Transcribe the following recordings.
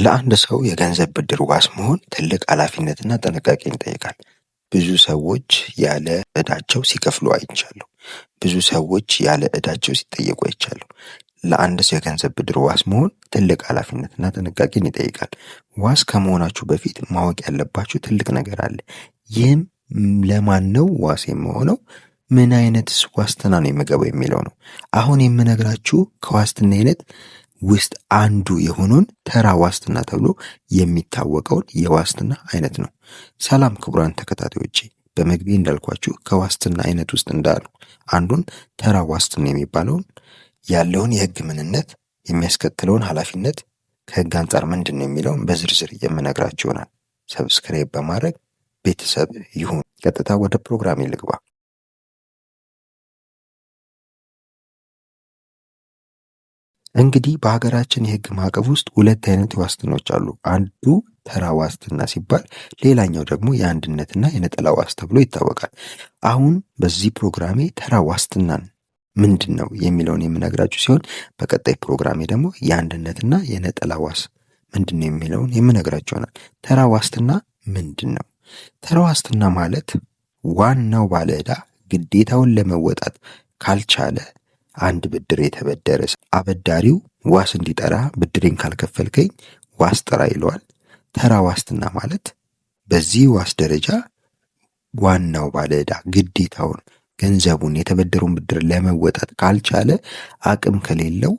ለአንድ ሰው የገንዘብ ብድር ዋስ መሆን ትልቅ ኃላፊነትና ጥንቃቄን ይጠይቃል። ብዙ ሰዎች ያለ ዕዳቸው ሲከፍሉ አይቻለሁ። ብዙ ሰዎች ያለ ዕዳቸው ሲጠየቁ አይቻለሁ። ለአንድ ሰው የገንዘብ ብድር ዋስ መሆን ትልቅ ኃላፊነትና ጥንቃቄን ይጠይቃል። ዋስ ከመሆናችሁ በፊት ማወቅ ያለባችሁ ትልቅ ነገር አለ። ይህም ለማን ነው ዋስ የምሆነው? ምን አይነትስ ዋስትና ነው የምገባው የሚለው ነው። አሁን የምነግራችሁ ከዋስትና አይነት ውስጥ አንዱ የሆነውን ተራ ዋስትና ተብሎ የሚታወቀውን የዋስትና አይነት ነው። ሰላም ክቡራን ተከታታዮቼ፣ በመግቢያ እንዳልኳችሁ ከዋስትና አይነት ውስጥ እንዳሉ አንዱን ተራ ዋስትና የሚባለውን ያለውን የሕግ ምንነት፣ የሚያስከትለውን ኃላፊነት፣ ከሕግ አንጻር ምንድን ነው የሚለውን በዝርዝር የምነግራችሁ ይሆናል። ሰብስክራይብ በማድረግ ቤተሰብ ይሁን። ቀጥታ ወደ ፕሮግራሜ ልግባ። እንግዲህ በሀገራችን የሕግ ማዕቀፍ ውስጥ ሁለት አይነት ዋስትናዎች አሉ። አንዱ ተራ ዋስትና ሲባል፣ ሌላኛው ደግሞ የአንድነትና የነጠላ ዋስ ተብሎ ይታወቃል። አሁን በዚህ ፕሮግራሜ ተራ ዋስትናን ምንድን ነው የሚለውን የምነግራችሁ ሲሆን፣ በቀጣይ ፕሮግራሜ ደግሞ የአንድነትና የነጠላ ዋስ ምንድን ነው የሚለውን የምነግራችሁ ይሆናል። ተራ ዋስትና ምንድን ነው? ተራ ዋስትና ማለት ዋናው ባለዕዳ ግዴታውን ለመወጣት ካልቻለ አንድ ብድር የተበደረ አበዳሪው ዋስ እንዲጠራ ብድሬን ካልከፈልከኝ ዋስ ጥራ ይለዋል። ተራ ዋስትና ማለት በዚህ ዋስ ደረጃ ዋናው ባለዕዳ ግዴታውን ገንዘቡን የተበደረውን ብድር ለመወጣት ካልቻለ፣ አቅም ከሌለው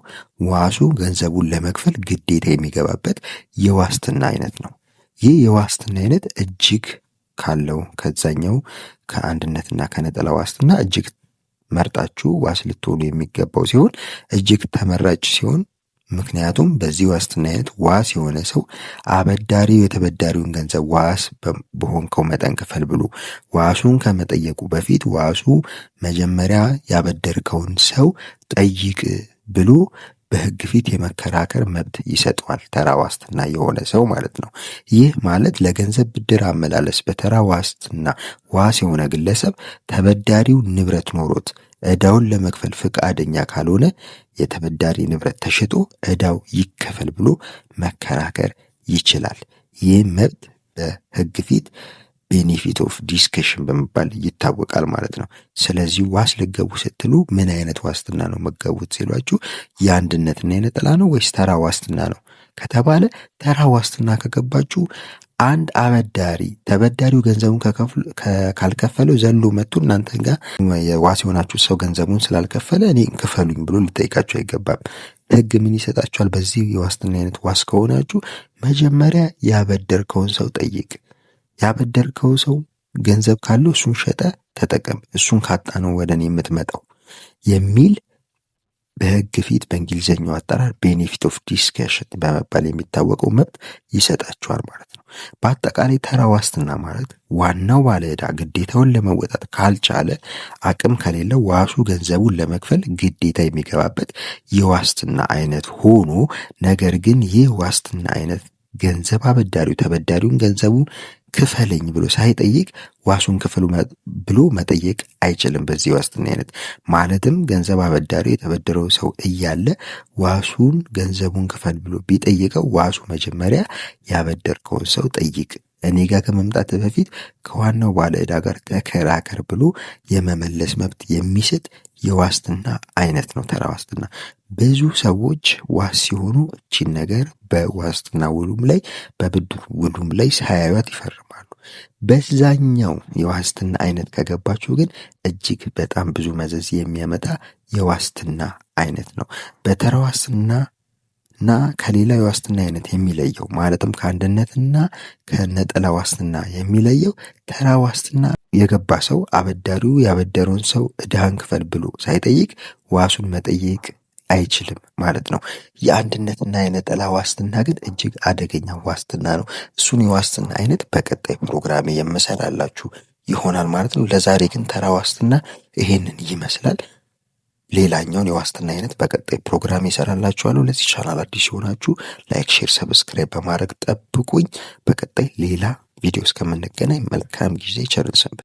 ዋሱ ገንዘቡን ለመክፈል ግዴታ የሚገባበት የዋስትና አይነት ነው። ይህ የዋስትና አይነት እጅግ ካለው ከዛኛው ከአንድነትና ከነጠላ ዋስትና እጅግ መርጣችሁ ዋስ ልትሆኑ የሚገባው ሲሆን እጅግ ተመራጭ ሲሆን፣ ምክንያቱም በዚህ ዋስትና አይነት ዋስ የሆነ ሰው አበዳሪው የተበዳሪውን ገንዘብ ዋስ በሆንከው መጠን ክፈል ብሎ ዋሱን ከመጠየቁ በፊት ዋሱ መጀመሪያ ያበደርከውን ሰው ጠይቅ ብሎ በሕግ ፊት የመከራከር መብት ይሰጠዋል። ተራ ዋስትና የሆነ ሰው ማለት ነው። ይህ ማለት ለገንዘብ ብድር አመላለስ በተራ ዋስትና ዋስ የሆነ ግለሰብ ተበዳሪው ንብረት ኖሮት ዕዳውን ለመክፈል ፈቃደኛ ካልሆነ የተበዳሪ ንብረት ተሽጦ ዕዳው ይከፈል ብሎ መከራከር ይችላል። ይህ መብት በሕግ ፊት ቤኔፊት ኦፍ ዲስከሽን በመባል ይታወቃል ማለት ነው። ስለዚህ ዋስ ልገቡ ስትሉ ምን አይነት ዋስትና ነው መገቡት ሲሏችሁ፣ የአንድነትና የነጠላ ነው ወይስ ተራ ዋስትና ነው ከተባለ፣ ተራ ዋስትና ከገባችሁ አንድ አበዳሪ ተበዳሪው ገንዘቡን ካልከፈለው ዘሎ መጥቶ እናንተ ጋር የዋስ የሆናችሁ ሰው ገንዘቡን ስላልከፈለ እኔ ክፈሉኝ ብሎ ሊጠይቃችሁ አይገባም። ሕግ ምን ይሰጣችኋል? በዚህ የዋስትና አይነት ዋስ ከሆናችሁ መጀመሪያ ያበደርከውን ሰው ጠይቅ። ያበደርከው ሰው ገንዘብ ካለው እሱን ሸጠ ተጠቀም፣ እሱን ካጣ ነው ወደ እኔ የምትመጣው የሚል በሕግ ፊት በእንግሊዝኛው አጠራር ቤኔፊት ኦፍ ዲስከሽን በመባል የሚታወቀው መብት ይሰጣችኋል ማለት ነው። በአጠቃላይ ተራ ዋስትና ማለት ዋናው ባለዕዳ ግዴታውን ለመወጣት ካልቻለ፣ አቅም ከሌለው ዋሱ ገንዘቡን ለመክፈል ግዴታ የሚገባበት የዋስትና አይነት ሆኖ፣ ነገር ግን ይህ ዋስትና አይነት ገንዘብ አበዳሪው ተበዳሪውን ገንዘቡን ክፈለኝ ብሎ ሳይጠይቅ ዋሱን ክፈሉ ብሎ መጠየቅ አይችልም። በዚህ ዋስትና አይነት ማለትም ገንዘብ አበዳሪ የተበደረው ሰው እያለ ዋሱን ገንዘቡን ክፈል ብሎ ቢጠይቀው ዋሱ መጀመሪያ ያበደርከውን ሰው ጠይቅ፣ እኔ ጋር ከመምጣት በፊት ከዋናው ባለዕዳ ጋር ተከራከር ብሎ የመመለስ መብት የሚሰጥ የዋስትና አይነት ነው ተራ ዋስትና። ብዙ ሰዎች ዋስ ሲሆኑ እቺን ነገር በዋስትና ውሉም ላይ በብድር ውሉም ላይ ሳያዩት ይፈርማሉ። በዛኛው የዋስትና አይነት ከገባችሁ ግን እጅግ በጣም ብዙ መዘዝ የሚያመጣ የዋስትና አይነት ነው። በተራ ዋስትና እና ከሌላው የዋስትና አይነት የሚለየው ማለትም ከአንድነትና ከነጠላ ዋስትና የሚለየው ተራ ዋስትና የገባ ሰው አበዳሪው ያበደረውን ሰው ዕዳህን ክፈል ብሎ ሳይጠይቅ ዋሱን መጠየቅ አይችልም ማለት ነው። የአንድነትና የነጠላ ዋስትና ግን እጅግ አደገኛ ዋስትና ነው። እሱን የዋስትና አይነት በቀጣይ ፕሮግራሜ የምሰራላችሁ ይሆናል ማለት ነው። ለዛሬ ግን ተራ ዋስትና ይሄንን ይመስላል። ሌላኛውን የዋስትና አይነት በቀጣይ ፕሮግራም ይሰራላችኋለሁ። ለዚህ ቻናል አዲስ የሆናችሁ ላይክ፣ ሼር፣ ሰብስክራይብ በማድረግ ጠብቁኝ። በቀጣይ ሌላ ቪዲዮ እስከምንገናኝ መልካም ጊዜ፣ ቸር እንሰንብት።